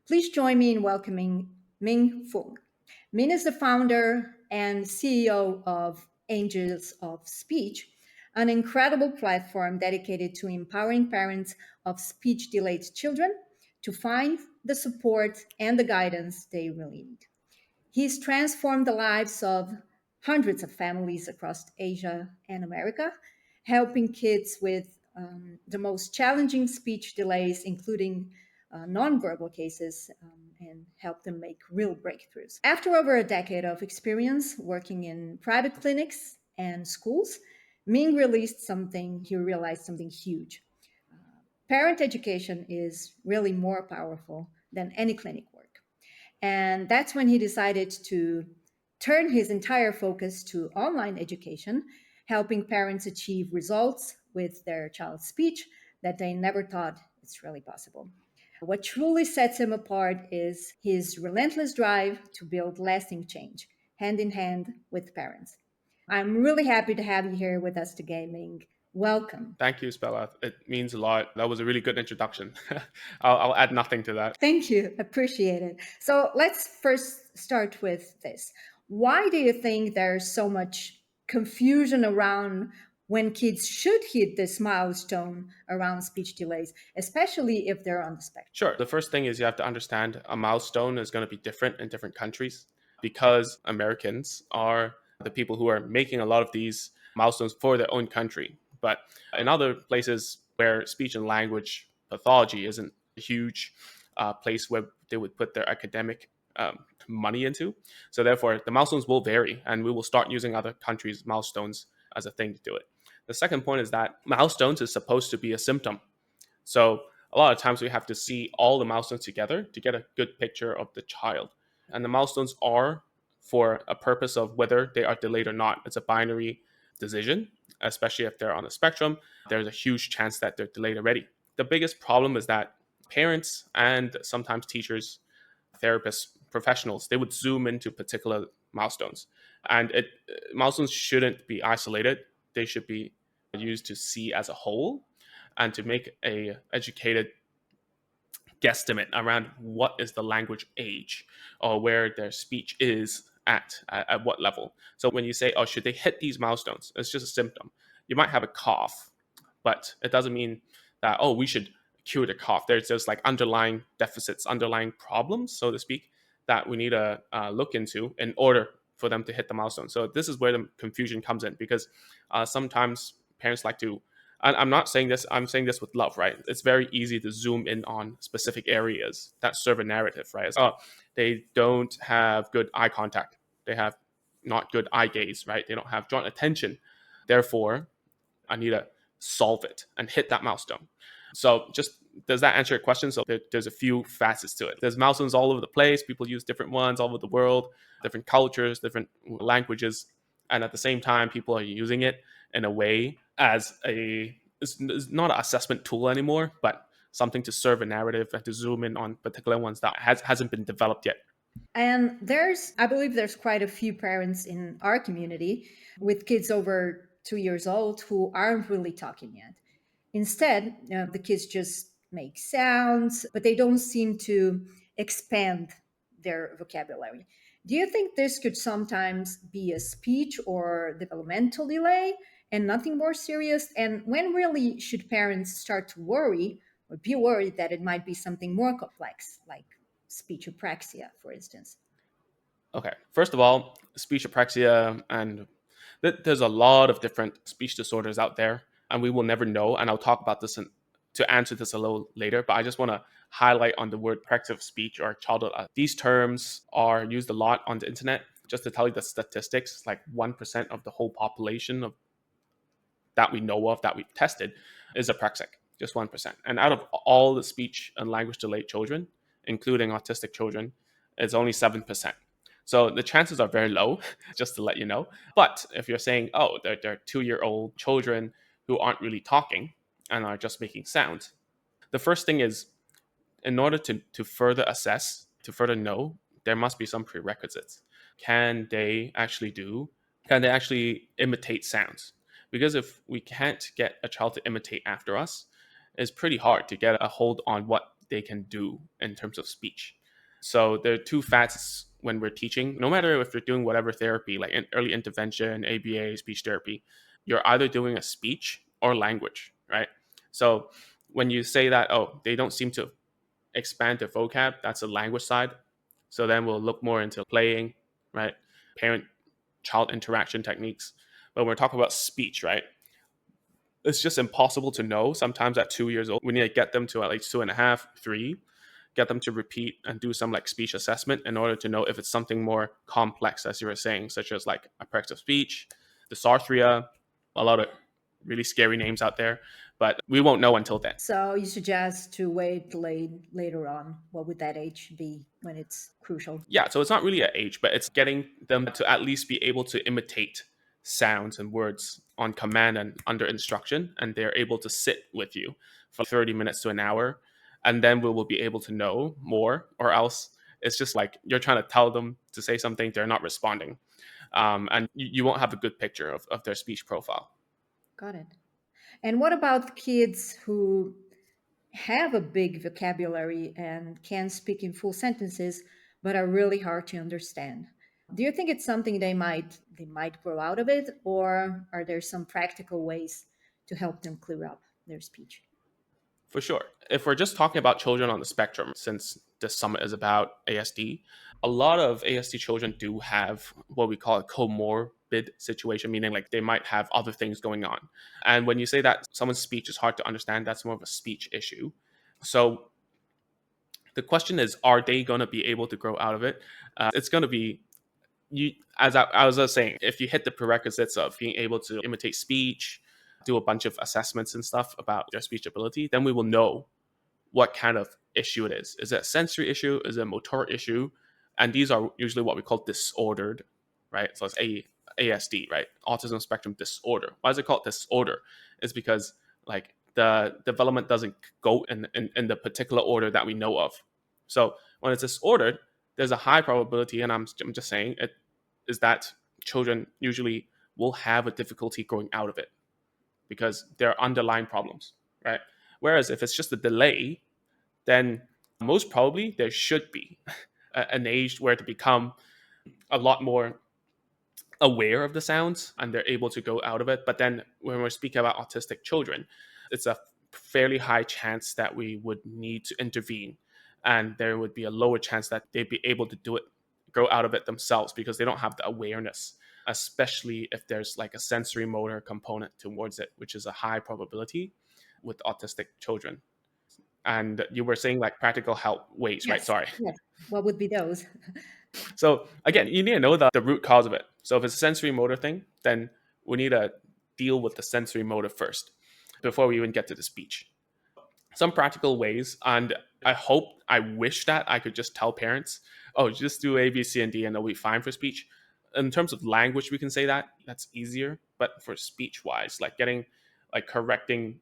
Please join me in welcoming Ming Fung. Ming is the founder and CEO of Angels of Speech, an incredible platform dedicated to empowering parents of speech delayed children to find the support and the guidance they really need. He's transformed the lives of hundreds of families across Asia and America, helping kids with the most challenging speech delays, including nonverbal cases, and help them make real breakthroughs. After over a decade of experience working in private clinics and schools, Ming he realized something huge. Parent education is really more powerful than any clinic work. And that's when he decided to turn his entire focus to online education, helping parents achieve results with their child's speech that they never thought it's really possible. What truly sets him apart is his relentless drive to build lasting change, hand in hand with parents. I'm really happy to have you here with us today, Ming. Welcome. Thank you, Spella. It means a lot. That was a really good introduction. I'll add nothing to that. Thank you. Appreciate it. So let's first start with this. Why do you think there's so much confusion around when kids should hit this milestone around speech delays, especially if they're on the spectrum? Sure. The first thing is you have to understand a milestone is going to be different in different countries because Americans are the people who are making a lot of these milestones for their own country. But in other places where speech and language pathology isn't a huge place where they would put their academic money into. So therefore, the milestones will vary, and we will start using other countries' milestones as a thing to do it. The second point is that milestones is supposed to be a symptom. So a lot of times we have to see all the milestones together to get a good picture of the child. And the milestones are for a purpose of whether they are delayed or not. It's a binary decision, especially if they're on the spectrum. There's a huge chance that they're delayed already. The biggest problem is that parents and sometimes teachers, therapists, professionals, they would zoom into particular milestones. And milestones shouldn't be isolated. They should be used to see as a whole and to make a educated guesstimate around what is the language age or where their speech is at what level. So when you say, oh, should they hit these milestones? It's just a symptom. You might have a cough, but it doesn't mean that, oh, we should cure the cough. There's just like underlying deficits, underlying problems, so to speak, that we need to look into in order for them to hit the milestone. So this is where the confusion comes in because sometimes parents like to, and I'm not saying this, I'm saying this with love, right? It's very easy to zoom in on specific areas that serve a narrative, right? Oh, they don't have good eye contact. They have not good eye gaze, right? They don't have joint attention. Therefore, I need to solve it and hit that milestone. So just does that answer your question? So there's a few facets to it. There's milestones all over the place. People use different ones all over the world, different cultures, different languages. And at the same time, people are using it in a way as it's not an assessment tool anymore, but something to serve a narrative and to zoom in on particular ones that hasn't been developed yet. And I believe there's quite a few parents in our community with kids over 2 years old who aren't really talking yet. Instead, the kids just make sounds, but they don't seem to expand their vocabulary. Do you think this could sometimes be a speech or developmental delay and nothing more serious? And when really should parents start to worry or be worried that it might be something more complex, like speech apraxia, for instance? Okay. First of all, speech apraxia, and there's a lot of different speech disorders out there, and we will never know. And I'll talk about this to answer this a little later, but I just want to highlight on the word apraxia of speech or childhood. These terms are used a lot on the internet. Just to tell you the statistics, like 1% of the whole population of that we know of that we've tested is apraxic, just 1%. And out of all the speech and language delayed children, including autistic children, it's only 7%. So the chances are very low, just to let you know. But if you're saying, oh, they're 2-year-old children who aren't really talking and are just making sounds, the first thing is in order to further assess, to further know, there must be some prerequisites. Can they actually can they actually imitate sounds? Because if we can't get a child to imitate after us, it's pretty hard to get a hold on what they can do in terms of speech. So there are two facets when we're teaching. No matter if you're doing whatever therapy, like early intervention, ABA, speech therapy, you're either doing a speech or language, right? So when you say that, oh, they don't seem to expand their vocab, that's the language side. So then we'll look more into playing, right? Parent child interaction techniques. But when we're talking about speech, right? It's just impossible to know. Sometimes at 2 years old, we need to get them to at least 2.5, 3, get them to repeat and do some like speech assessment in order to know if it's something more complex, as you were saying, such as like hyperactive speech, dysarthria, a lot of really scary names out there. But we won't know until then. So you suggest to wait later on. What would that age be when it's crucial? Yeah, so it's not really an age, but it's getting them to at least be able to imitate sounds and words on command and under instruction, and they're able to sit with you for 30 minutes to an hour, and then we will be able to know more, or else it's just like you're trying to tell them to say something, they're not responding. And you won't have a good picture of their speech profile. Got it. And what about kids who have a big vocabulary and can speak in full sentences but are really hard to understand? Do you think it's something they might grow out of it, or are there some practical ways to help them clear up their speech? For sure. If we're just talking about children on the spectrum, since this summit is about ASD, a lot of ASD children do have what we call a comorbid situation, meaning like they might have other things going on. And when you say that someone's speech is hard to understand, that's more of a speech issue. So the question is, are they going to be able to grow out of it? It's going to be you, as I was saying, if you hit the prerequisites of being able to imitate speech, do a bunch of assessments and stuff about their speech ability, then we will know what kind of issue it is. Is it a sensory issue? Is it a motor issue? And these are usually what we call disordered, right? So it's ASD, right? Autism spectrum disorder. Why is it called disorder? It's because like the development doesn't go in the particular order that we know of. So when it's disordered, there's a high probability, and I'm just saying it, is that children usually will have a difficulty growing out of it because there are underlying problems, right? Whereas if it's just a delay, then most probably there should be an age where to become a lot more aware of the sounds and they're able to go out of it. But then when we're speaking about autistic children, it's a fairly high chance that we would need to intervene. And there would be a lower chance that they'd be able to do it, grow out of it themselves because they don't have the awareness, especially if there's like a sensory motor component towards it, which is a high probability with autistic children. And you were saying like practical help ways, right? Yes. Sorry. Yes. What would be those? So again, you need to know the root cause of it. So if it's a sensory motor thing, then we need to deal with the sensory motor first before we even get to the speech. Some practical ways, and I wish that I could just tell parents, oh, just do A, B, C, and D, and they'll be fine for speech. In terms of language, we can say that that's easier, but for speech wise, like getting like correcting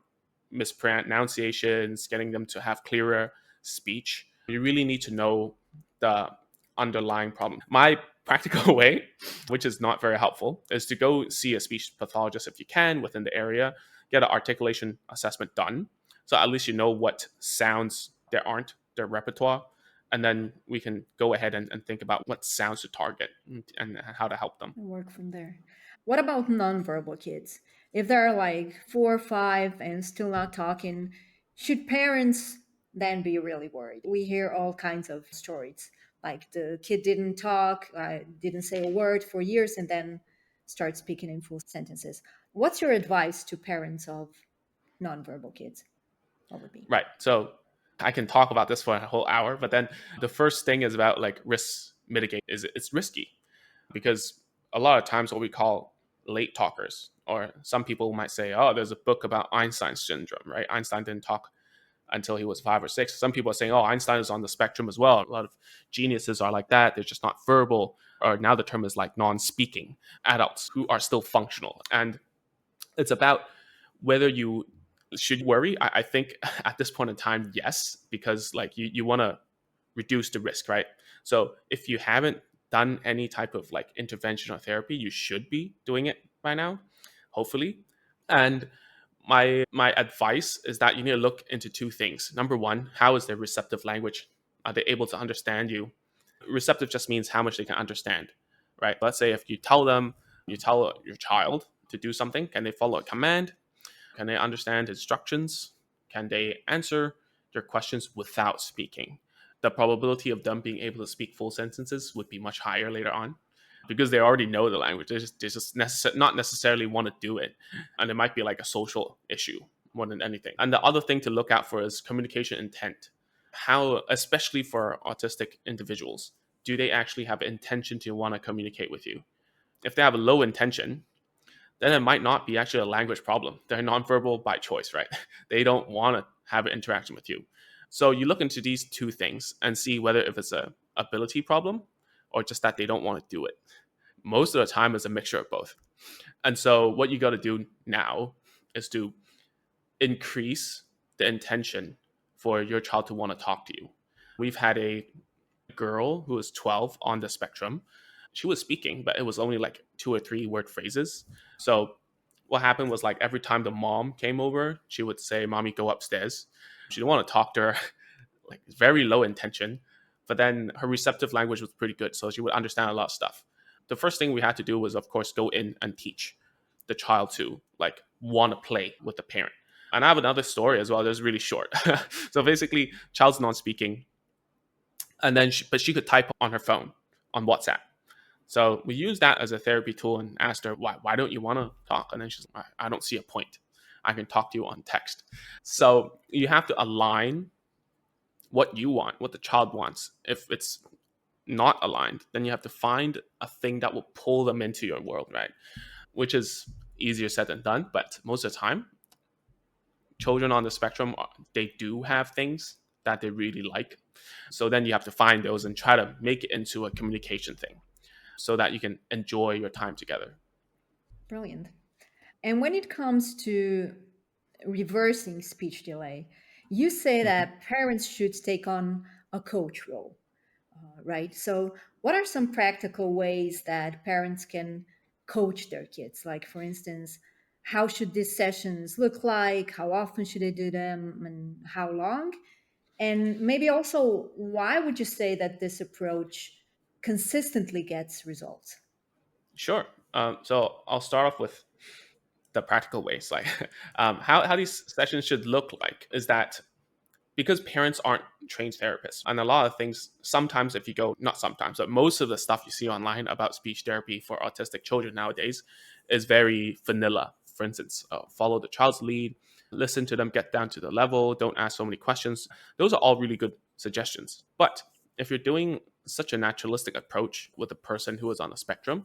mispronunciations, getting them to have clearer speech, you really need to know the underlying problem. My practical way, which is not very helpful, is to go see a speech pathologist if you can within the area, get an articulation assessment done. So at least you know what sounds there aren't, their repertoire. And then we can go ahead and think about what sounds to target and how to help them. And work from there. What about nonverbal kids? If they're like 4 or 5 and still not talking, should parents then be really worried? We hear all kinds of stories. Like the kid didn't talk, didn't say a word for years, and then start speaking in full sentences. What's your advice to parents of nonverbal kids? What would be? Right. So I can talk about this for a whole hour, but then the first thing is about like risk mitigate is it's risky because a lot of times what we call late talkers, or some people might say, oh, there's a book about Einstein syndrome, right? Einstein didn't talk until he was 5 or 6. Some people are saying, oh, Einstein is on the spectrum as well. A lot of geniuses are like that. They're just not verbal. Or now the term is like non-speaking adults who are still functional. And it's about whether you should worry. I think at this point in time, yes, because like you want to reduce the risk, right? So if you haven't done any type of like intervention or therapy, you should be doing it by now, hopefully. And my advice is that you need to look into two things. Number one, how is their receptive language? Are they able to understand you? Receptive just means how much they can understand, right? Let's say if you tell your child to do something, can they follow a command? Can they understand instructions? Can they answer your questions without speaking? The probability of them being able to speak full sentences would be much higher later on because they already know the language. Not necessarily want to do it. And it might be like a social issue more than anything. And the other thing to look out for is communication intent. How, especially for autistic individuals, do they actually have intention to want to communicate with you? If they have a low intention, then it might not be actually a language problem. They're nonverbal by choice, right? They don't want to have an interaction with you. So you look into these two things and see whether if it's a ability problem or just that they don't want to do it. Most of the time, it's a mixture of both. And so what you got to do now is to increase the intention for your child to want to talk to you. We've had a girl who was 12 on the spectrum. She was speaking, but it was only like 2 or 3 word phrases. So what happened was like every time the mom came over, she would say, "Mommy, go upstairs." She didn't want to talk to her, like very low intention. But then her receptive language was pretty good, so she would understand a lot of stuff. The first thing we had to do was, of course, go in and teach the child to like want to play with the parent. And I have another story as well that's really short. So basically, child's not speaking, and then but she could type on her phone on WhatsApp. So we used that as a therapy tool and asked her, why don't you want to talk? And then she's like, I don't see a point. I can talk to you on text. So you have to align what you want, what the child wants. If it's not aligned, then you have to find a thing that will pull them into your world, right? Which is easier said than done. But most of the time, children on the spectrum, they do have things that they really like. So then you have to find those and try to make it into a communication thing so that you can enjoy your time together. Brilliant. And when it comes to reversing speech delay, you say Mhm. that parents should take on a coach role, right? So, what are some practical ways that parents can coach their kids? Like, for instance, how should these sessions look like? How often should they do them? And how long? And maybe also, why would you say that this approach consistently gets results? Sure. So I'll start off with the practical ways. Like how these sessions should look like is that because parents aren't trained therapists, and a lot of things, sometimes if you go, not sometimes, but most of the stuff you see online about speech therapy for autistic children nowadays is very vanilla. For instance, follow the child's lead, listen to them, get down to the level, don't ask so many questions. Those are all really good suggestions. But if you're doing such a naturalistic approach with a person who is on a spectrum,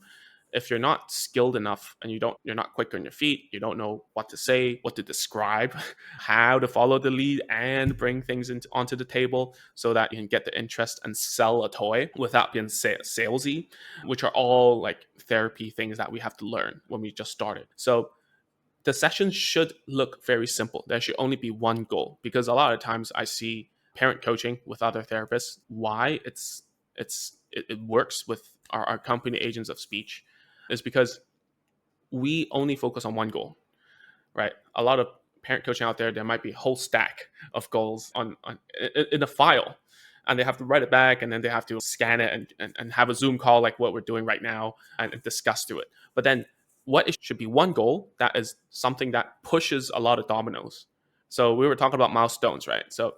if you're not skilled enough and you're not quick on your feet, you don't know what to say, what to describe, how to follow the lead and bring things onto the table so that you can get the interest and sell a toy without being salesy, which are all like therapy things that we have to learn when we just started. So the session should look very simple. There should only be one goal, because a lot of times I see parent coaching with other therapists. Why it works with our company agents of speech is because we only focus on one goal, right? A lot of parent coaching out there might be a whole stack of goals in a file, and they have to write it back, and then they have to scan it and have a Zoom call like what we're doing right now and discuss through it. But then what it should be one goal that is something that pushes a lot of dominoes. So we were talking about milestones, right? So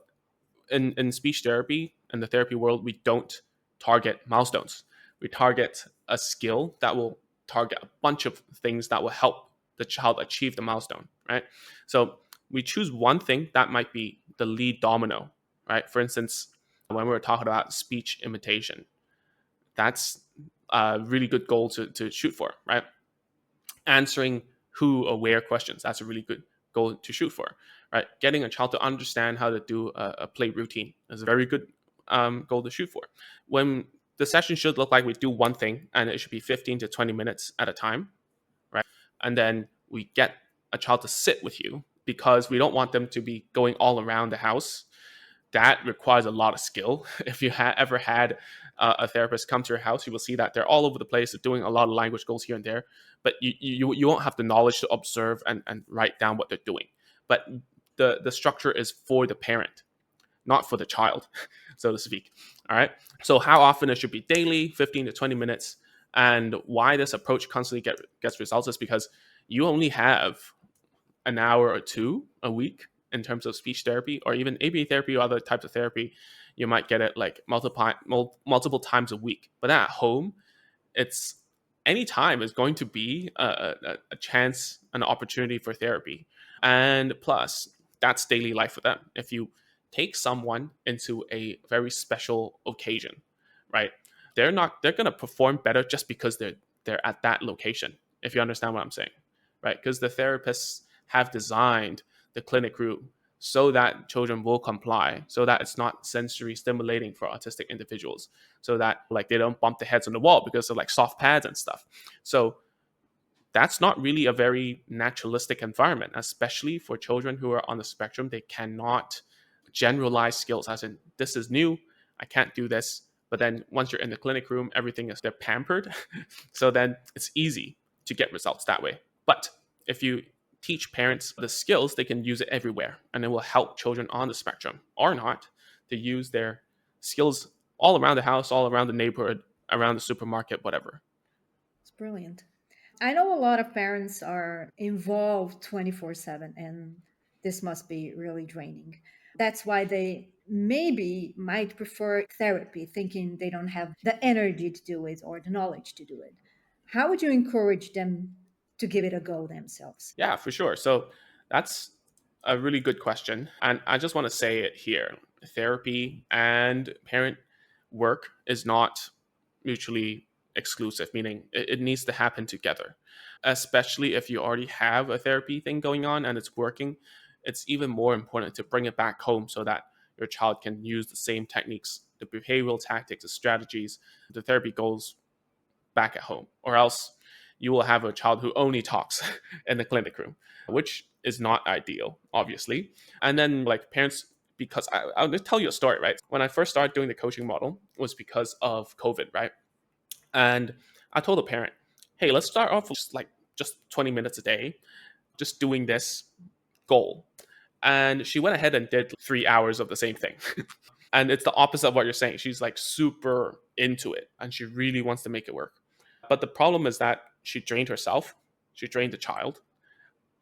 in speech therapy, in the therapy world, we don't target milestones. We target a skill that will target a bunch of things that will help the child achieve the milestone, right? So we choose one thing that might be the lead domino, right? For instance, when we were talking about speech imitation, that's a really good goal to shoot for, right? Answering who or where questions, that's a really good goal to shoot for, right? Getting a child to understand how to do a play routine is a very good goal to shoot for. When the session should look like we do one thing and it should be 15 to 20 minutes at a time, right? And then we get a child to sit with you because we don't want them to be going all around the house. That requires a lot of skill. If you ever had a therapist come to your house, you will see that they're all over the place. They're doing a lot of language goals here and there, but you won't have the knowledge to observe and write down what they're doing. But the structure is for the parent, not for the child. so to speak. All right. So how often? It should be daily, 15 to 20 minutes. And why this approach constantly gets results is because you only have an hour or two a week in terms of speech therapy, or even ABA therapy or other types of therapy. You might get it like multiple times a week. But at home, it's any time is going to be a chance, an opportunity for therapy. And plus, that's daily life for them. If you take someone into a very special occasion, right? They're going to perform better just because they're at that location. If you understand what I'm saying, right? Because the therapists have designed the clinic room so that children will comply, so that it's not sensory stimulating for autistic individuals, so that like they don't bump their heads on the wall because of like soft pads and stuff. So that's not really a very naturalistic environment, especially for children who are on the spectrum. They cannot generalize skills as in this is new, I can't do this. But then once you're in the clinic room, everything is they're pampered. So then it's easy to get results that way. But if you teach parents the skills, they can use it everywhere, and it will help children on the spectrum or not to use their skills all around the house, all around the neighborhood, around the supermarket, whatever. It's brilliant. I know a lot of parents are involved 24/7, and this must be really draining. That's why they maybe might prefer therapy, thinking they don't have the energy to do it or the knowledge to do it. How would you encourage them to give it a go themselves? Yeah, for sure. So that's a really good question. And I just want to say it here: therapy and parent work is not mutually exclusive, meaning it needs to happen together. Especially if you already have a therapy thing going on and it's working, it's even more important to bring it back home so that your child can use the same techniques, the behavioral tactics, the strategies, the therapy goals back at home, or else you will have a child who only talks in the clinic room, which is not ideal, obviously. And then, like parents, because I'll just tell you a story, right? When I first started doing the coaching model was because of COVID, right? And I told a parent, hey, let's start off with just 20 minutes a day, just doing this goal. And she went ahead and did 3 hours of the same thing. And it's the opposite of what you're saying. She's like super into it and she really wants to make it work. But the problem is that she drained herself, she drained the child,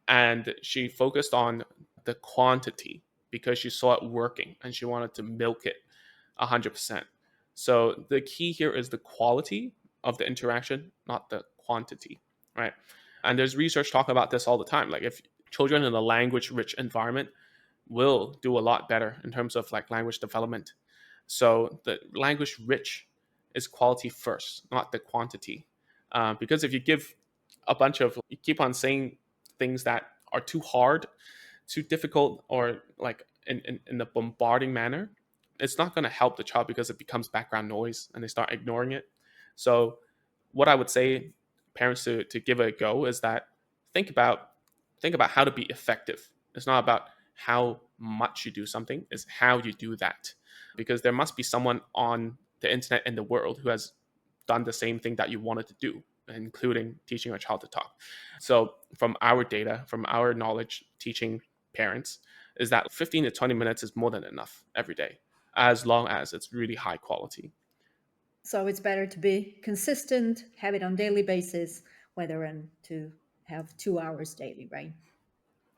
and she focused on the quantity because she saw it working and she wanted to milk it 100%. So the key here is the quality of the interaction, not the quantity, right? And there's research talking about this all the time. Like if children in a language rich environment will do a lot better in terms of like language development. So the language rich is quality first, not the quantity. Because if you give a bunch of, you keep on saying things that are too hard, too difficult, or like in a bombarding manner, it's not going to help the child because it becomes background noise and they start ignoring it. So, what I would say parents to give it a go is that think about think about how to be effective. It's not about how much you do something, it's how you do that. Because there must be someone on the internet in the world who has done the same thing that you wanted to do, including teaching a child to talk. So, from our data, from our knowledge, teaching parents, is that 15 to 20 minutes is more than enough every day, as long as it's really high quality. So it's better to be consistent, have it on daily basis, whether and to have 2 hours daily, right?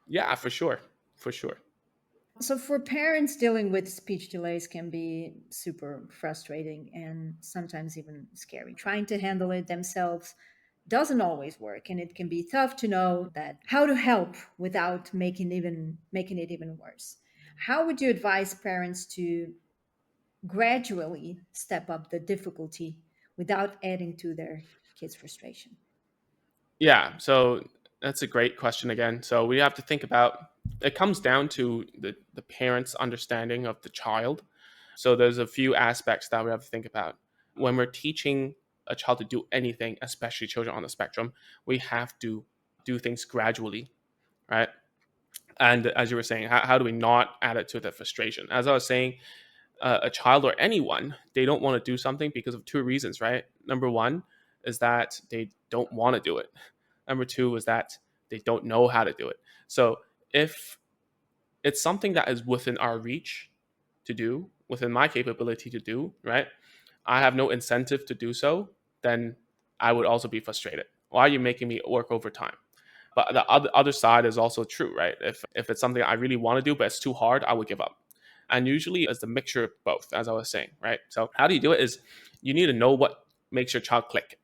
Yeah, for sure. For sure. So for parents, dealing with speech delays can be super frustrating and sometimes even scary. Trying to handle it themselves doesn't always work, and it can be tough to know that how to help without making it even worse. How would you advise parents to gradually step up the difficulty without adding to their kids' frustration? Yeah, so that's a great question again. So we have to think about it comes down to the parent's understanding of the child. So there's a few aspects that we have to think about. When we're teaching a child to do anything, especially children on the spectrum, we have to do things gradually, right? And as you were saying, how do we not add it to the frustration? As I was saying, a child or anyone, they don't want to do something because of two reasons, right? Number one is that they don't want to do it. Number two is that they don't know how to do it. So if it's something that is within our reach to do, within my capability to do, right? I have no incentive to do so, then I would also be frustrated. Why are you making me work overtime? But the other side is also true, right? If it's something I really want to do, but it's too hard, I would give up. And usually it's the mixture of both, as I was saying, right? So how do you do it is you need to know what makes your child click,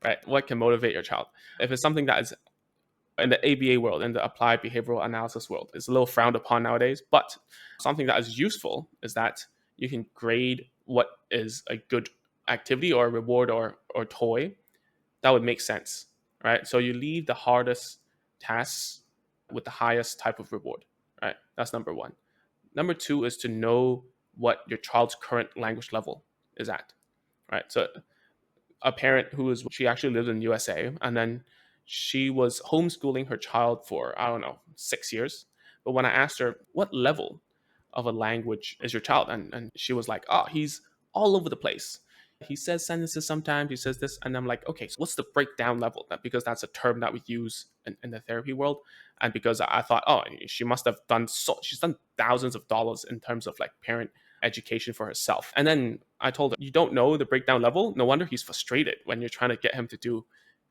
right? What can motivate your child? If it's something that is in the ABA world, in the applied behavioral analysis world, it's a little frowned upon nowadays. But something that is useful is that you can grade what is a good activity or reward or toy that would make sense, right? So you leave the hardest tasks with the highest type of reward, right? That's number one. Number two is to know what your child's current language level is at, right? So a parent who is she actually lives in USA, and then she was homeschooling her child for I don't know 6 years. But when I asked her what level of a language is your child, and she was like, oh, he's all over the place. He says sentences sometimes, he says this, and I'm like, okay, so what's the breakdown level? Because that's a term that we use in the therapy world. And because I thought, oh, she must have done she's done thousands of dollars in terms of like parent education for herself. And then I told her, you don't know the breakdown level? No wonder he's frustrated when you're trying to get him to do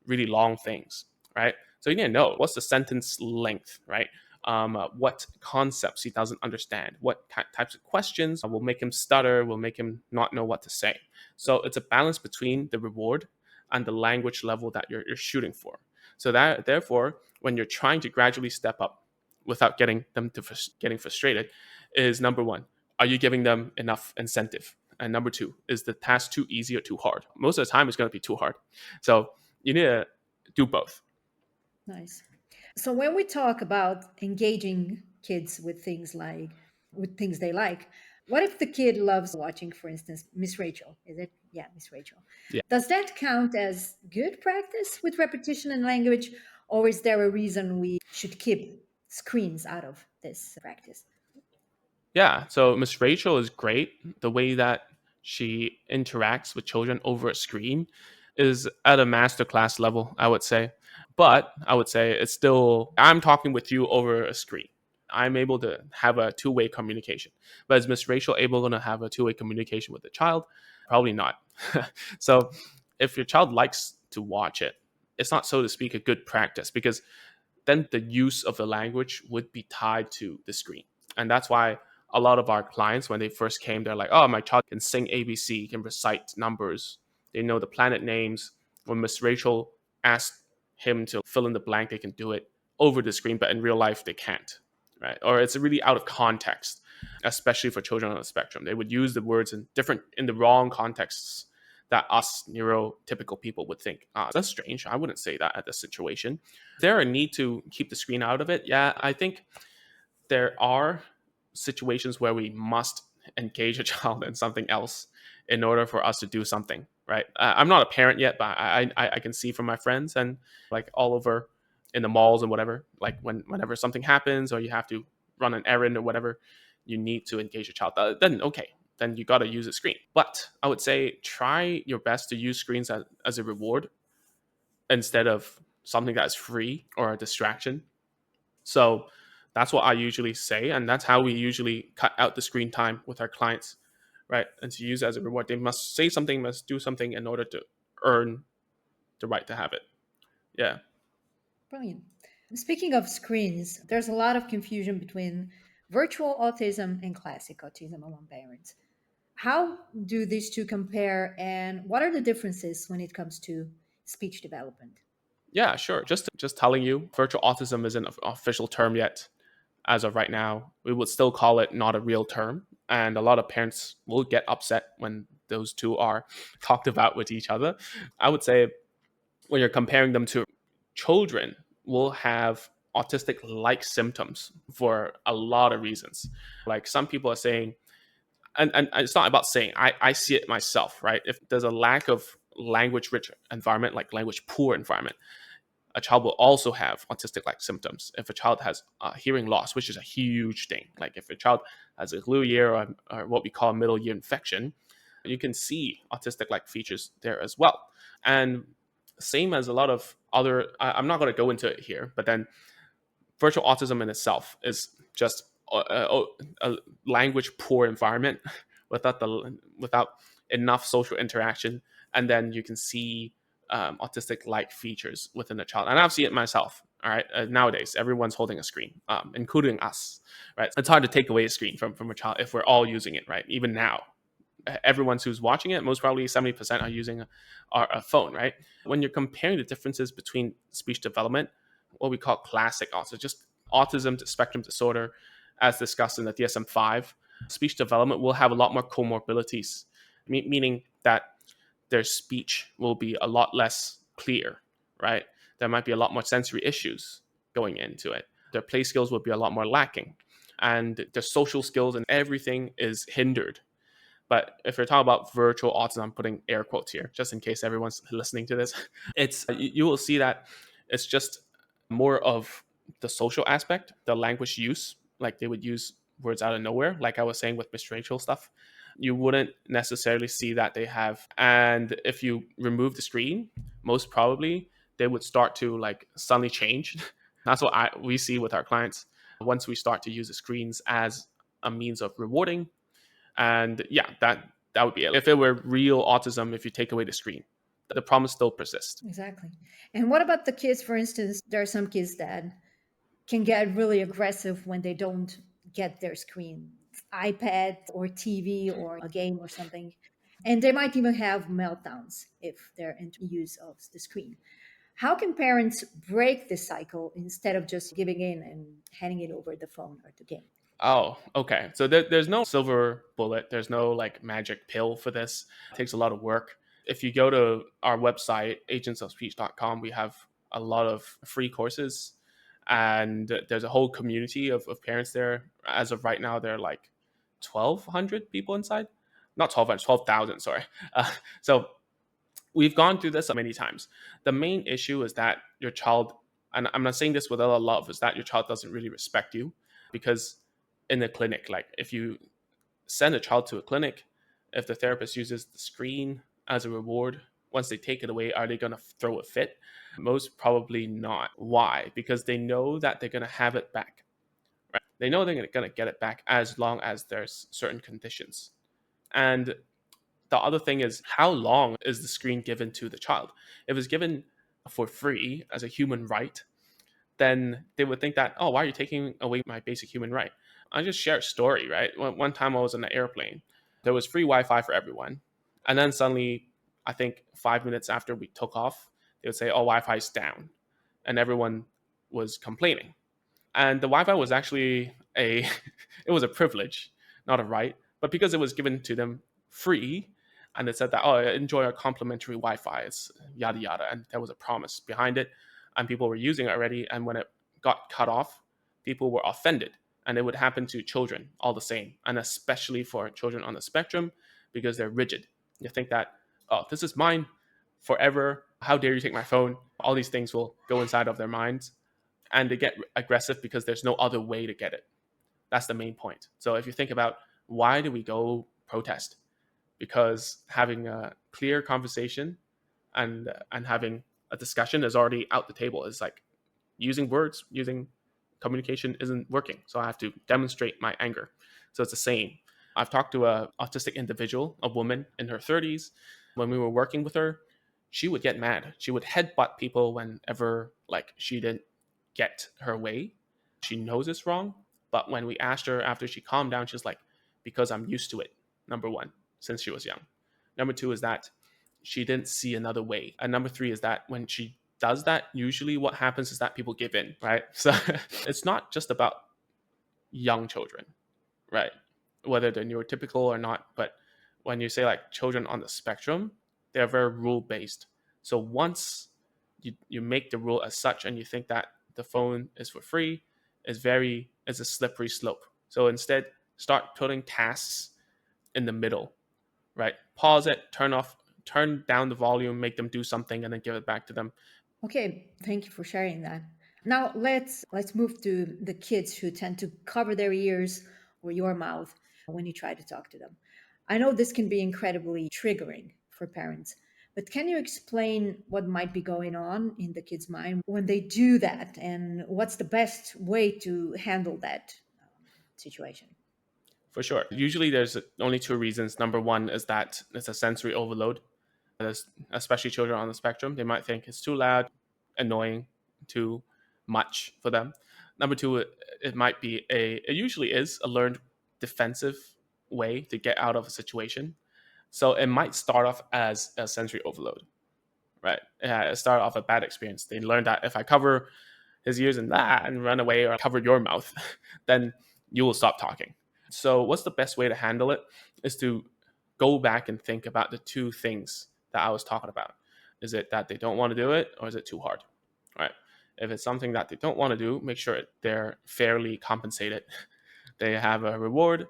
really long things, right? So you need to know what's the sentence length, right? What concepts he doesn't understand, what types of questions will make him stutter, will make him not know what to say. So it's a balance between the reward and the language level that you're shooting for. So that therefore, when you're trying to gradually step up without getting them to getting frustrated, is number one, are you giving them enough incentive? And number two, is the task too easy or too hard? Most of the time, it's going to be too hard. So you need to do both. Nice. So when we talk about engaging kids with things they like, what if the kid loves watching, for instance, Miss Rachel? Is it? Yeah, Miss Rachel. Yeah. Does that count as good practice with repetition and language, or is there a reason we should keep screens out of this practice? Yeah. So Miss Rachel is great. The way that she interacts with children over a screen is at a masterclass level, I would say. But I would say it's still, I'm talking with you over a screen. I'm able to have a two-way communication. But is Miss Rachel able to have a two-way communication with the child? Probably not. So if your child likes to watch it, it's not, so to speak, a good practice because then the use of the language would be tied to the screen. And that's why a lot of our clients, when they first came, they're like, oh, my child can sing ABC, can recite numbers, they know the planet names. When Miss Rachel asked him to fill in the blank, they can do it over the screen, but in real life, they can't, right? Or it's really out of context, especially for children on the spectrum. They would use the words in the wrong contexts that us neurotypical people would think, ah, that's strange. I wouldn't say that at this situation. Is there a need to keep the screen out of it? Yeah, I think there are situations where we must engage a child in something else in order for us to do something, right? I'm not a parent yet, but I can see from my friends and like all over in the malls and whatever, like whenever something happens or you have to run an errand or whatever, you need to engage a child. Then okay, then you got to use a screen. But I would say try your best to use screens as a reward instead of something that's free or a distraction. So that's what I usually say, and that's how we usually cut out the screen time with our clients, right? And to use it as a reward, they must say something, must do something in order to earn the right to have it. Yeah, Brilliant. Speaking of screens, there's a lot of confusion between virtual autism and classic autism among parents. How do these two compare, and what are the differences when it comes to speech development? yeah, sure. Just telling you, virtual autism isn't an official term yet. As of right now, we would still call it not a real term, and a lot of parents will get upset when those two are talked about with each other. I would say when you're comparing them to children will have autistic like symptoms for a lot of reasons. Like some people are saying, and it's not about saying, I see it myself, right? If there's a lack of language rich environment, like language poor environment, a child will also have autistic like symptoms. If a child has hearing loss, which is a huge thing, like if a child has a glue ear or what we call middle ear infection, you can see autistic like features there as well. And same as a lot of other, I'm not going to go into it here, but then virtual autism in itself is just a language poor environment without enough social interaction, and then you can see autistic like features within the child. And I've seen it myself. All right, nowadays everyone's holding a screen, including us. Right, it's hard to take away a screen from a child if we're all using it. Right, even now, everyone who's watching it, most probably 70% are using a phone, right? When you're comparing the differences between speech development, what we call classic autism, just autism to spectrum disorder, as discussed in the DSM-5, speech development will have a lot more comorbidities, meaning that their speech will be a lot less clear, right? There might be a lot more sensory issues going into it. Their play skills will be a lot more lacking. And their social skills and everything is hindered. But if you're talking about virtual autism, I'm putting air quotes here just in case everyone's listening to this. It's you will see that it's just more of the social aspect, the language use, like they would use words out of nowhere, like I was saying with Miss Rachel stuff. You wouldn't necessarily see that they have. And if you remove the screen, most probably they would start to like suddenly change. That's what we see with our clients once we start to use the screens as a means of rewarding. And yeah, that would be it. If it were real autism, if you take away the screen, the problem still persists. Exactly. And what about the kids, for instance? There are some kids that can get really aggressive when they don't get their screen, iPad or TV or a game or something. And they might even have meltdowns if they're in use of the screen. How can parents break this cycle instead of just giving in and handing it over the phone or the game? Oh, okay. So there's no silver bullet. There's no like magic pill for this. It takes a lot of work. If you go to our website, agentsofspeech.com, we have a lot of free courses, and there's a whole community of parents there. As of right now, there are like 1,200 people inside. Not 1,200, 12,000, sorry. So we've gone through this many times. The main issue is that your child, and I'm not saying this with a lot of love, is that your child doesn't really respect you. Because in the clinic, like if you send a child to a clinic, if the therapist uses the screen as a reward, once they take it away, are they going to throw a fit? Most probably not. Why? Because they know that they're going to have it back. Right? They know they're going to get it back as long as there's certain conditions. And the other thing is, how long is the screen given to the child? If it's given for free as a human right, then they would think that, oh, why are you taking away my basic human right? I just share a story, right? One time I was on an airplane, there was free Wi-Fi for everyone, and then suddenly, I think 5 minutes after we took off, they would say, "Oh, Wi-Fi is down," and everyone was complaining. And the Wi-Fi was actually a it was a privilege, not a right, but because it was given to them free, and it said that, oh, enjoy our complimentary Wi-Fi, it's yada yada, and there was a promise behind it, and people were using it already, and when it got cut off, people were offended, and it would happen to children all the same, and especially for children on the spectrum, because they're rigid. You think that, oh, this is mine forever, how dare you take my phone? All these things will go inside of their minds, and they get aggressive because there's no other way to get it. That's the main point. So if you think about, why do we go protest? Because having a clear conversation and having a discussion is already out the table. It's like using words, using communication isn't working. So I have to demonstrate my anger. So it's the same. I've talked to a autistic individual, a woman in her 30s. When we were working with her, she would get mad. She would headbutt people whenever like she didn't get her way. She knows it's wrong, but when we asked her after she calmed down, she's like, because I'm used to it. Number one, since she was young. Number two is that she didn't see another way. And number three is that when she does that, usually what happens is that people give in, right? So it's not just about young children, right? Whether they're neurotypical or not. But when you say like children on the spectrum, they're very rule based. So once you make the rule as such and you think that the phone is for free, it's a slippery slope. So instead, start putting tasks in the middle, right? Pause it, turn down the volume, make them do something, and then give it back to them. Okay, thank you for sharing that. Now let's move to the kids who tend to cover their ears or your mouth when you try to talk to them. I know this can be incredibly triggering for parents, but can you explain what might be going on in the kid's mind when they do that, and what's the best way to handle that situation? For sure. Usually there's only two reasons. Number one is that it's a sensory overload. There's, especially children on the spectrum, they might think it's too loud, annoying, too much for them. Number two, it might be it usually is a learned defensive way to get out of a situation. So it might start off as a sensory overload, right? It started off a bad experience. They learned that if I cover his ears and that and run away or cover your mouth, then you will stop talking. So, what's the best way to handle it is to go back and think about the two things that I was talking about. Is it that they don't want to do it or is it too hard? Right. If it's something that they don't want to do, make sure they're fairly compensated. They have a reward,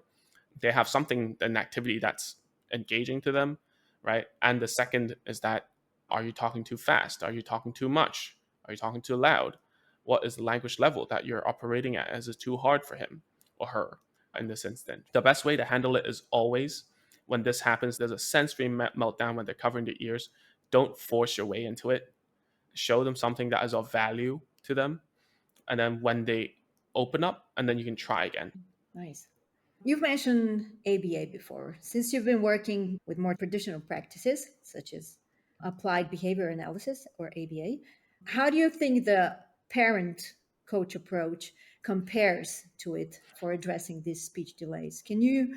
they have something, an activity that's engaging to them, right? And the second is that, are you talking too fast? Are you talking too much? Are you talking too loud? What is the language level that you're operating at? Is it too hard for him or her in this instant? The best way to handle it is always, when this happens, there's a sensory meltdown when they're covering their ears. Don't force your way into it. Show them something that is of value to them. And then when they open up, and then you can try again. Nice. You've mentioned ABA before. Since you've been working with more traditional practices, such as applied behavior analysis or ABA, how do you think the parent coach approach compares to it for addressing these speech delays? Can you,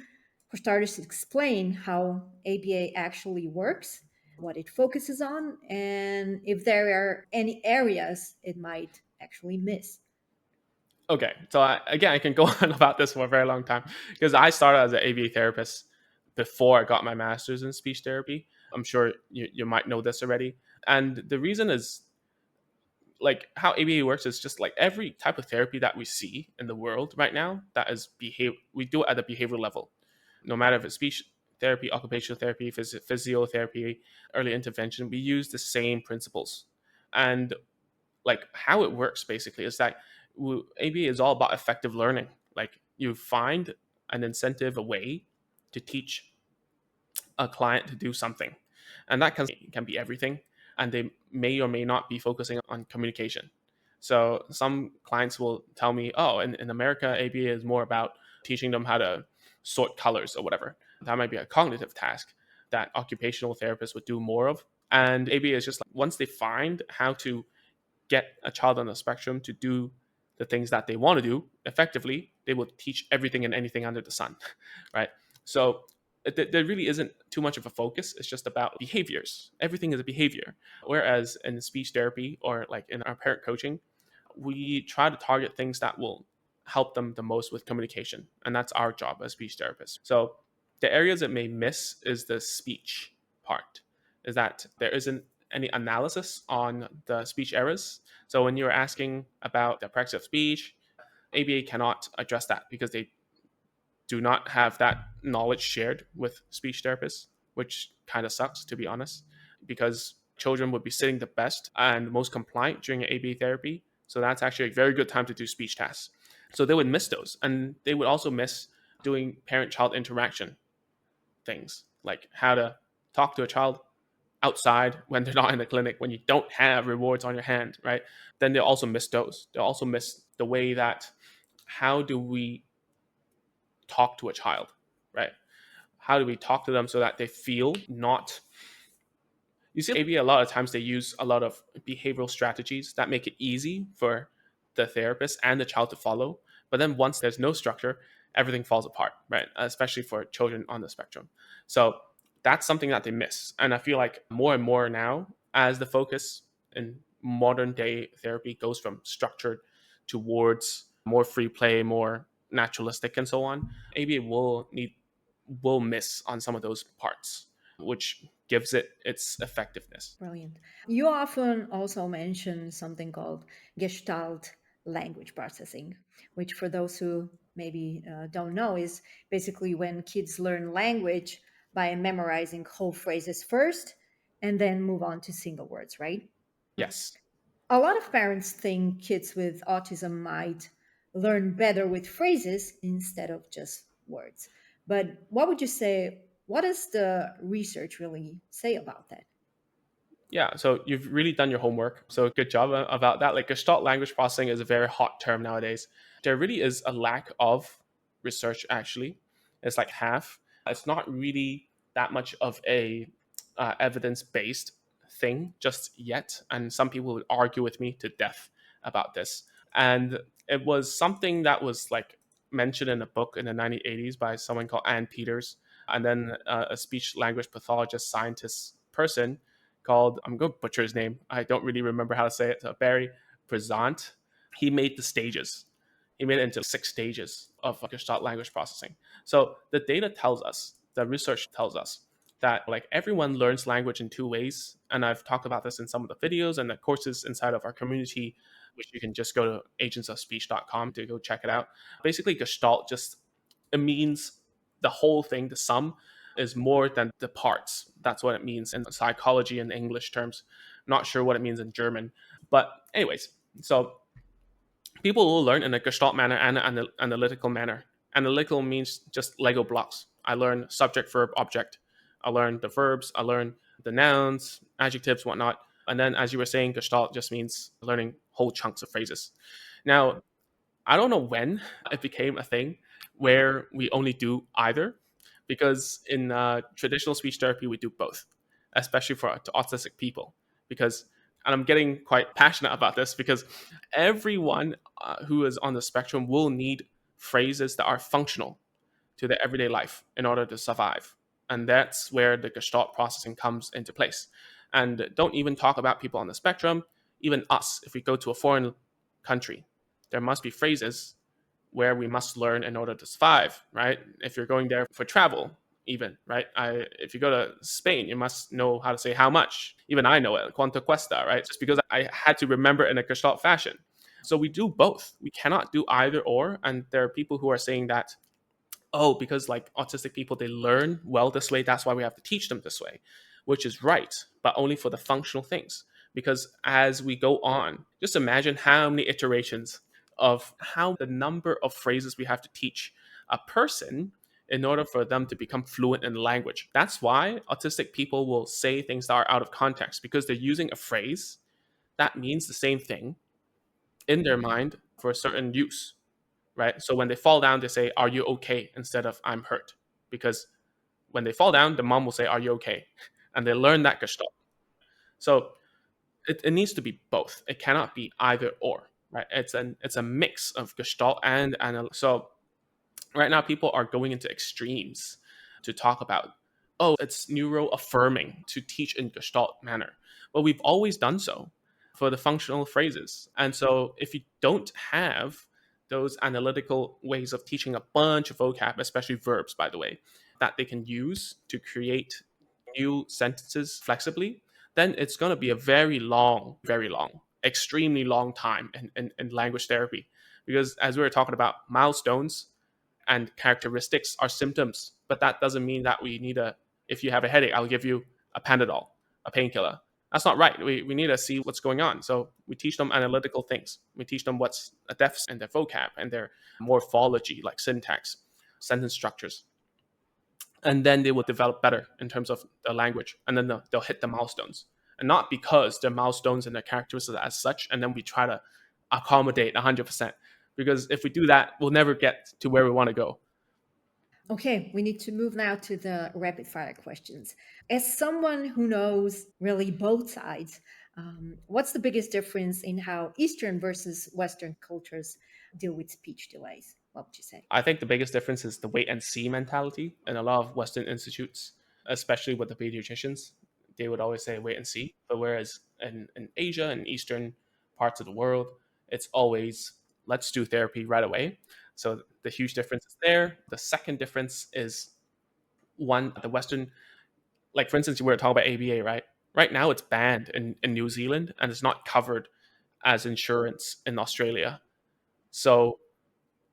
for starters, explain how ABA actually works, what it focuses on, and if there are any areas it might actually miss? Okay, so again, I can go on about this for a very long time because I started as an ABA therapist before I got my master's in speech therapy. I'm sure you might know this already. And the reason is, like, how ABA works is just like every type of therapy that we see in the world right now that is we do it at the behavioral level. No matter if it's speech therapy, occupational therapy, physiotherapy, early intervention, we use the same principles. And like how it works basically is that ABA is all about effective learning. Like you find an incentive, a way to teach a client to do something, and that can be everything. And they may or may not be focusing on communication. So some clients will tell me, "Oh, in America, ABA is more about teaching them how to sort colors or whatever." That might be a cognitive task that occupational therapists would do more of. And ABA is just like once they find how to get a child on the spectrum to do the things that they want to do effectively, they will teach everything and anything under the sun, right? So there really isn't too much of a focus. It's just about behaviors. Everything is a behavior. Whereas in speech therapy or like in our parent coaching, we try to target things that will help them the most with communication. And that's our job as speech therapists. So the areas it may miss is the speech part, is that there isn't any analysis on the speech errors. So when you're asking about the practice of speech, ABA cannot address that because they do not have that knowledge shared with speech therapists, which kind of sucks, to be honest, because children would be sitting the best and most compliant during ABA therapy. So that's actually a very good time to do speech tasks. So they would miss those. And they would also miss doing parent child interaction things, like how to talk to a child outside when they're not in the clinic, when you don't have rewards on your hand, right? Then they'll also miss those. They'll also miss the way that, how do we talk to a child, right? How do we talk to them so that they feel not, you see, maybe a lot of times they use a lot of behavioral strategies that make it easy for the therapist and the child to follow. But then once there's no structure, everything falls apart, right? Especially for children on the spectrum. So that's something that they miss. And I feel like more and more now, as the focus in modern day therapy goes from structured towards more free play, more naturalistic, and so on, maybe it will miss on some of those parts, which gives it its effectiveness. Brilliant. You often also mention something called Gestalt language processing, which, for those who maybe don't know, is basically when kids learn language by memorizing whole phrases first and then move on to single words, right? Yes. A lot of parents think kids with autism might learn better with phrases instead of just words. But what would you say? What does the research really say about that? Yeah, so you've really done your homework. So good job about that. Like Gestalt language processing is a very hot term nowadays. There really is a lack of research actually. It's like half. It's not really that much of a evidence based thing just yet. And some people would argue with me to death about this. And it was something that was like mentioned in a book in the 1980s by someone called Ann Peters, and then a speech language pathologist scientist person called, I'm going to butcher his name, I don't really remember how to say it, Barry Prezant. He made the stages. He made it into 6 stages of Gestalt language processing. So the data tells us, the research tells us that like everyone learns language in 2 ways. And I've talked about this in some of the videos and the courses inside of our community, which you can just go to agentsofspeech.com to go check it out. Basically, Gestalt just, it means the whole thing, the sum is more than the parts. That's what it means in psychology and English terms. Not sure what it means in German. But anyways, so people will learn in a Gestalt manner and an analytical manner. Analytical means just Lego blocks. I learn subject, verb, object. I learn the verbs. I learn the nouns, adjectives, whatnot. And then, as you were saying, Gestalt just means learning whole chunks of phrases. Now, I don't know when it became a thing where we only do either, because in traditional speech therapy we do both, especially for autistic people. Because, and I'm getting quite passionate about this, because everyone who is on the spectrum will need phrases that are functional to their everyday life in order to survive. And that's where the Gestalt processing comes into place. And don't even talk about people on the spectrum, even us. If we go to a foreign country, there must be phrases where we must learn in order to survive, right? If you're going there for travel, even, right? If you go to Spain, you must know how to say how much. Even I know it, cuánto cuesta, right? Just because I had to remember in a Gestalt fashion. So we do both. We cannot do either or. And there are people who are saying that, oh, because like autistic people, they learn well this way, that's why we have to teach them this way, which is right, but only for the functional things. Because as we go on, just imagine how many iterations of how the number of phrases we have to teach a person in order for them to become fluent in the language. That's why autistic people will say things that are out of context, because they're using a phrase that means the same thing in their mind for a certain use, right? So when they fall down, they say, "Are you okay?" instead of "I'm hurt," because when they fall down, the mom will say, "Are you okay?" and they learn that Gestalt. So it needs to be both. It cannot be either or, right? It's a mix of Gestalt and so right now people are going into extremes to talk about, oh, it's neuro affirming to teach in Gestalt manner. Well, we've always done so for the functional phrases. And so if you don't have those analytical ways of teaching a bunch of vocab, especially verbs, by the way, that they can use to create new sentences flexibly, then it's going to be a very long, extremely long time in language therapy. Because as we were talking about, milestones and characteristics are symptoms, but that doesn't mean that we need a, if you have a headache, I'll give you a Panadol, a painkiller. That's not right. We need to see what's going on. So we teach them analytical things. We teach them what's a deficit in their vocab and their morphology, like syntax, sentence structures. And then they will develop better in terms of the language. And then they'll hit the milestones. And not because they're milestones and their characteristics as such, and then we try to accommodate 100%. Because if we do that, we'll never get to where we want to go. Okay, we need to move now to the rapid fire questions. As someone who knows really both sides, what's the biggest difference in how Eastern versus Western cultures deal with speech delays? What would you say? I think the biggest difference is the wait and see mentality in a lot of Western institutes, especially with the pediatricians. They would always say wait and see. But whereas in Asia and Eastern parts of the world, it's always let's do therapy right away. So the huge difference is there. The second difference is one, the Western, like for instance, you were talking about ABA, right? Right now it's banned in New Zealand and it's not covered as insurance in Australia. So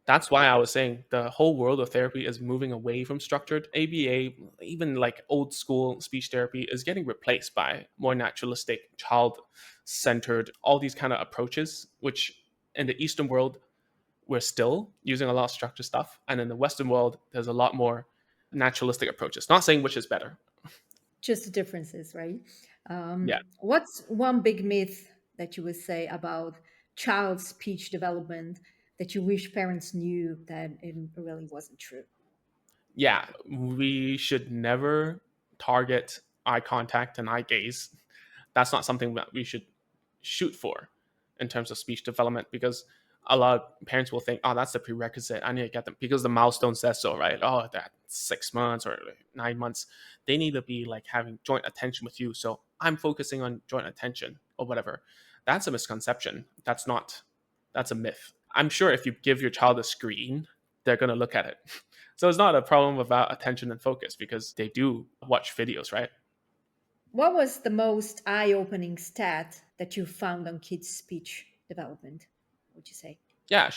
that's why I was saying the whole world of therapy is moving away from structured ABA, even like old school speech therapy is getting replaced by more naturalistic, child centered, all these kind of approaches, which in the Eastern world, we're still using a lot of structured stuff. And in the Western world, there's a lot more naturalistic approaches. Not saying which is better. Just the differences, right? Yeah. What's one big myth that you would say about child speech development that you wish parents knew that it really wasn't true? Yeah, we should never target eye contact and eye gaze. That's not something that we should shoot for in terms of speech development, because a lot of parents will think, oh, that's the prerequisite. I need to get them because the milestone says so, right? Oh, that 6 months or 9 months, they need to be like having joint attention with you. So I'm focusing on joint attention or whatever. That's a misconception. That's not, that's a myth. I'm sure if you give your child a screen, they're going to look at it. So it's not a problem about attention and focus because they do watch videos, right? What was the most eye opening stat that you found on kids' speech development, would you say? Yeah,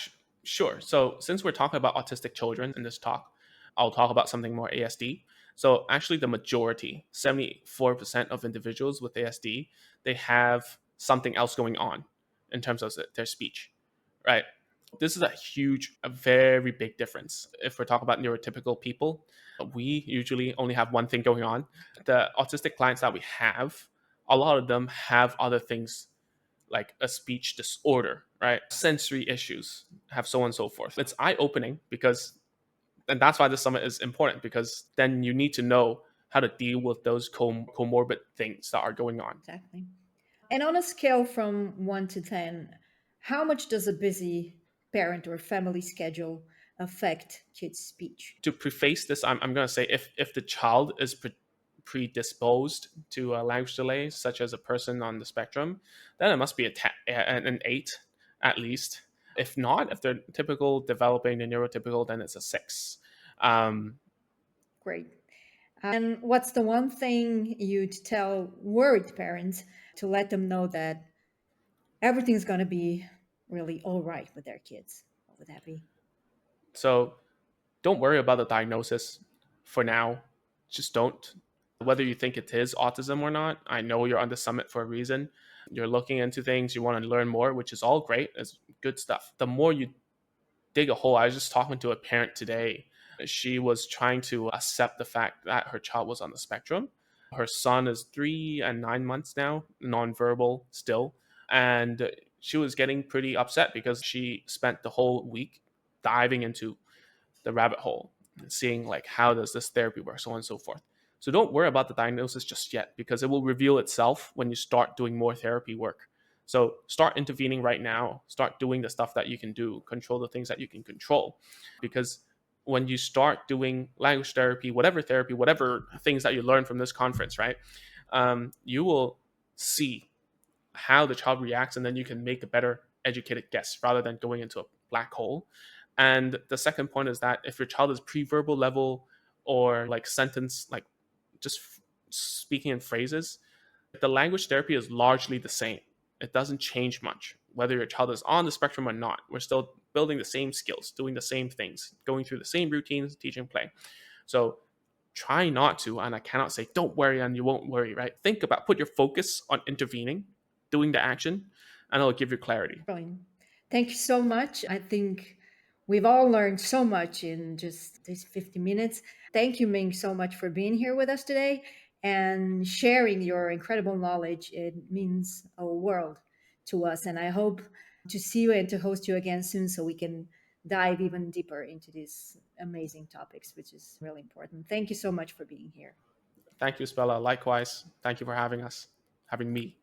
sure. So since we're talking about autistic children in this talk, I'll talk about something more ASD. So actually, the majority, 74% of individuals with ASD, they have something else going on in terms of their speech, right? This is a huge, a very big difference. If we're talking about neurotypical people, we usually only have one thing going on. The autistic clients that we have, a lot of them have other things like a speech disorder, right? Sensory issues, have so on and so forth. It's eye opening because, and that's why this summit is important because then you need to know how to deal with those comorbid things that are going on. Exactly. And on a scale from 1 to 10, how much does a busy parent or family schedule affect kids' speech? To preface this, I'm going to say if the child is predisposed to a language delay, such as a person on the spectrum, then it must be an 8 at least. If not, if they're typical developing and neurotypical, then it's a 6. Um, Great. And what's the one thing you'd tell worried parents to let them know that everything's going to be really all right with their kids? What would that be? so don't worry about the diagnosis for now. Just don't. Whether you think it is autism or not, I know you're on the summit for a reason. You're looking into things, you want to learn more, which is all great. It's good stuff. The more you dig a hole, I was just talking to a parent today. She was trying to accept the fact that her child was on the spectrum. Her son is 3 and 9 months now, nonverbal still. And she was getting pretty upset because she spent the whole week diving into the rabbit hole, seeing like how does this therapy work, so on and so forth. So don't worry about the diagnosis just yet because it will reveal itself when you start doing more therapy work. So start intervening right now, start doing the stuff that you can do, control the things that you can control. Because when you start doing language therapy, whatever things that you learn from this conference, right? You will see how the child reacts, and then you can make a better educated guess rather than going into a black hole. And the second point is that if your child is pre-verbal level or like sentence, like just speaking in phrases, the language therapy is largely the same. It doesn't change much whether your child is on the spectrum or not. We're still building the same skills, doing the same things, going through the same routines, teaching play. So try not to, and I cannot say don't worry and you won't worry, right? Think about, put your focus on intervening, doing the action, and it'll give you clarity. Brilliant. Thank you so much. I think we've all learned so much in just these 50 minutes. Thank you, Ming, so much for being here with us today and sharing your incredible knowledge. It means a world to us. And I hope to see you and to host you again soon so we can dive even deeper into these amazing topics, which is really important. Thank you so much for being here. Thank you, Spella. Likewise, thank you for having us, having me.